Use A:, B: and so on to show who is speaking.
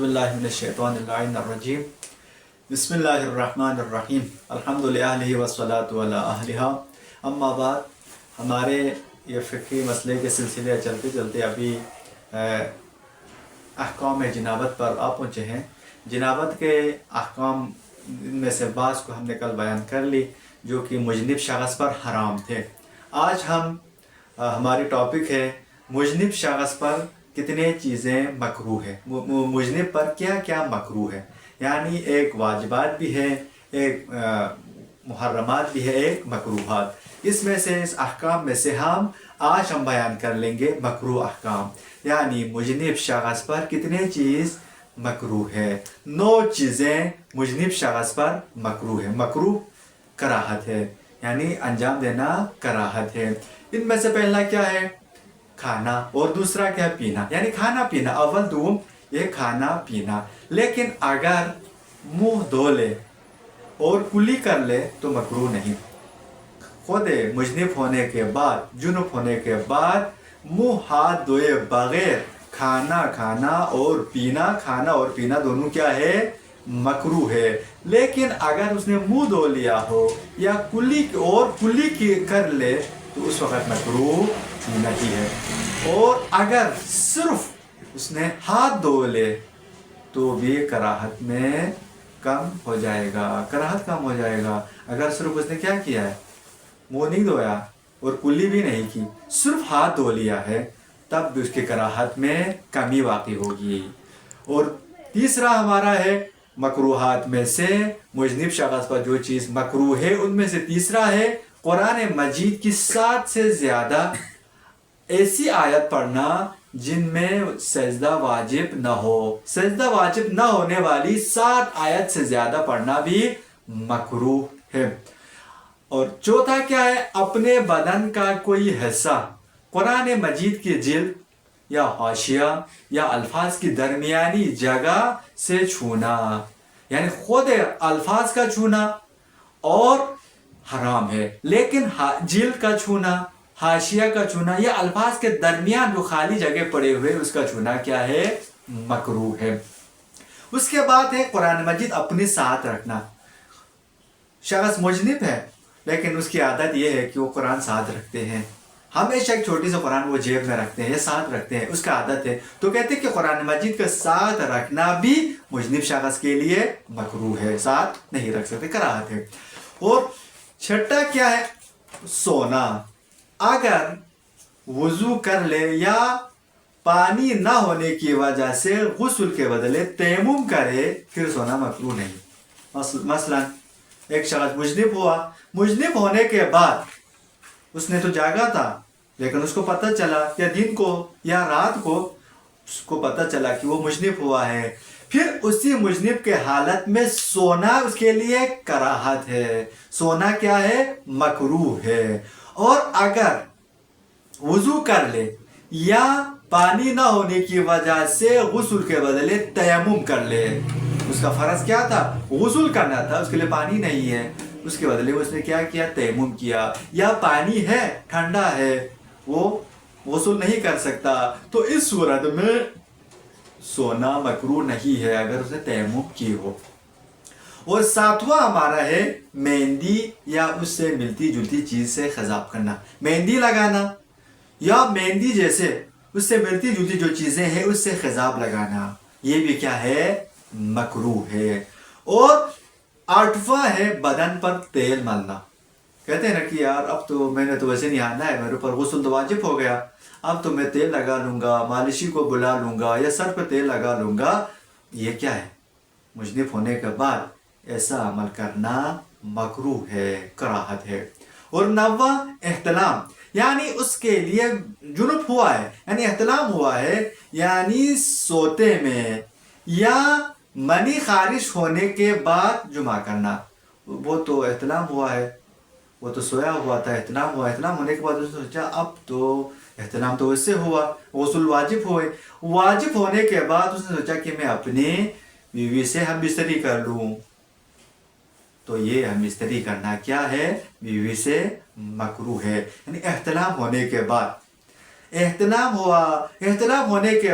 A: باللہ من الشیطان اللعین الرجیم بسم اللہ الرحمن الرحیم الحمد للہ والصلاة علی اہلہا اما بعد. ہمارے یہ فقہی مسئلے کے سلسلے چلتے چلتے ابھی احکام جنابت پر آ پہنچے ہیں. جنابت کے احکام میں سے بعض کو ہم نے کل بیان کر لی جو کہ مجنب شخص پر حرام تھے. آج ہماری ٹاپک ہے مجنب شخص پر کتنے چیزیں مکروہ ہے، مجنب پر کیا کیا مکروہ ہے. یعنی ایک واجبات بھی ہے، ایک محرمات بھی ہے، ایک مکروہات. اس میں سے اس احکام میں سے آج ہم بیان کر لیں گے مکروہ احکام. یعنی مجنب شخص پر کتنے چیز مکروہ ہے. 9 چیزیں مجنب شخص پر مکروہ ہے. مکروہ کراہت ہے، یعنی انجام دینا کراہت ہے. ان میں سے پہلا کیا ہے؟ کھانا. اور دوسرا کیا ہے؟ پینا. یعنی کھانا پینا، اول دوم یہ کھانا پینا. لیکن اگر منہ دھو لے اور کلی کر لے تو مکروہ نہیں. خود مجنب ہونے کے بعد، جنب ہونے کے بعد منہ ہاتھ دھوئے بغیر کھانا کھانا اور پینا، کھانا اور پینا دونوں کیا ہے؟ مکروہ ہے. لیکن اگر اس نے منہ دھو لیا ہو یا کلی کر لے تو اس وقت مکروہ نہیں ہے. اور اگر صرف اس نے ہاتھ دھو لے تو بھی کراہت میں کم ہو جائے گا، کراہت کم ہو جائے گا. اگر صرف اس نے کیا کیا ہے؟ منہ نہیں دھویا اور کلی بھی نہیں کی، صرف ہاتھ دھو لیا ہے، تب بھی اس کی کراہت میں کمی واقع ہوگی. اور تیسرا ہمارا ہے مکروہات میں سے مجنب شخص پر جو چیز مکروہ ہے ان میں سے تیسرا ہے قرآن مجید کی 7 سے زیادہ ایسی آیت پڑھنا جن میں سجدہ واجب نہ ہو. سجدہ واجب نہ ہونے والی 7 آیت سے زیادہ پڑھنا بھی مکروہ ہے. اور چوتھا کیا ہے؟ اپنے بدن کا کوئی حصہ قرآن مجید کی جلد یا حاشیہ یا الفاظ کی درمیانی جگہ سے چھونا. یعنی خود الفاظ کا چھونا اور حرام ہے، لیکن جلد کا چھونا، حاشیہ کا چھونا یا الفاظ کے درمیان جو خالی جگہ پڑے ہوئے اس کا چھونا کیا ہے؟ مکروہ ہے. اس کے بعد ہے قرآن مجید اپنے ساتھ رکھنا. شخص مجنب ہے لیکن اس کی عادت یہ ہے کہ وہ قرآن ساتھ رکھتے ہیں، ہمیشہ ایک چھوٹی سی قرآن وہ جیب میں رکھتے ہیں یا ساتھ رکھتے ہیں، اس کا عادت ہے. تو کہتے ہیں کہ قرآن مجید کا ساتھ رکھنا بھی مجنب شخص کے لیے مکروہ ہے، ساتھ نہیں رکھ سکتے، کراہت ہے. اور چھٹا کیا ہے؟ سونا. اگر وضو کر لے یا پانی نہ ہونے کی وجہ سے غسل کے بدلے تیمم کرے پھر سونا مکروہ نہیں. مثلا ایک شخص مجنب ہوا، مجنب ہونے کے بعد اس نے تو جاگا تھا لیکن اس کو پتہ چلا یا دن کو یا رات کو اس کو پتہ چلا کہ وہ مجنب ہوا ہے، پھر اسی مجنب کے حالت میں سونا اس کے لیے کراہت ہے. سونا کیا ہے؟ مکروہ ہے. اور اگر وضو کر لے یا پانی نہ ہونے کی وجہ سے غسل کے بدلے تیمم کر لے، اس کا فرض کیا تھا؟ غسل کرنا تھا، اس کے لیے پانی نہیں ہے، اس کے بدلے اس نے کیا کیا؟ تیمم کیا. یا پانی ہے، ٹھنڈا ہے، وہ غسل نہیں کر سکتا، تو اس صورت میں سونا مکروہ نہیں ہے اگر اس نے تیمم کی ہو. اور 7واں ہمارا ہے مہندی یا اس سے ملتی جلتی چیز سے خضاب کرنا. مہندی لگانا یا مہندی جیسے اس سے ملتی جلتی جو چیزیں ہیں اس سے خضاب لگانا، یہ بھی کیا ہے؟ مکروہ ہے. اور 8واں ہے بدن پر تیل ملنا. کہتے ہیں نا کہ یار اب تو میں نے تو ویسے نہیں آنا ہے، میرے اوپر غسل تو واجب ہو گیا، اب تو میں تیل لگا لوں گا، مالشی کو بلا لوں گا یا سر پہ تیل لگا لوں گا. یہ کیا ہے؟ مجنب ہونے کے بعد ایسا عمل کرنا مکروہ ہے، کراہت ہے. اور 9واں احتلام. یعنی اس کے لیے جنب ہوا ہے، یعنی احتلام ہوا ہے، یعنی سوتے میں یا منی خارج ہونے کے بعد جمع کرنا. وہ تو احتلام ہوا ہے، وہ تو سویا ہوا تھا، احتلام ہوا، احتلام ہونے کے بعد اس نے سوچا اب تو احتلام تو اس سے ہوا، غسل واجب ہوئے، واجب ہونے کے بعد اس نے سوچا کہ میں اپنی بیوی سے ہم بستری کر لوں. تو یہ ہم بستری کرنا کیا ہے؟ بیوی سے مکروہ ہے. یعنی احتلام ہونے کے بعد، احتلام ہوا، احتلام ہونے کے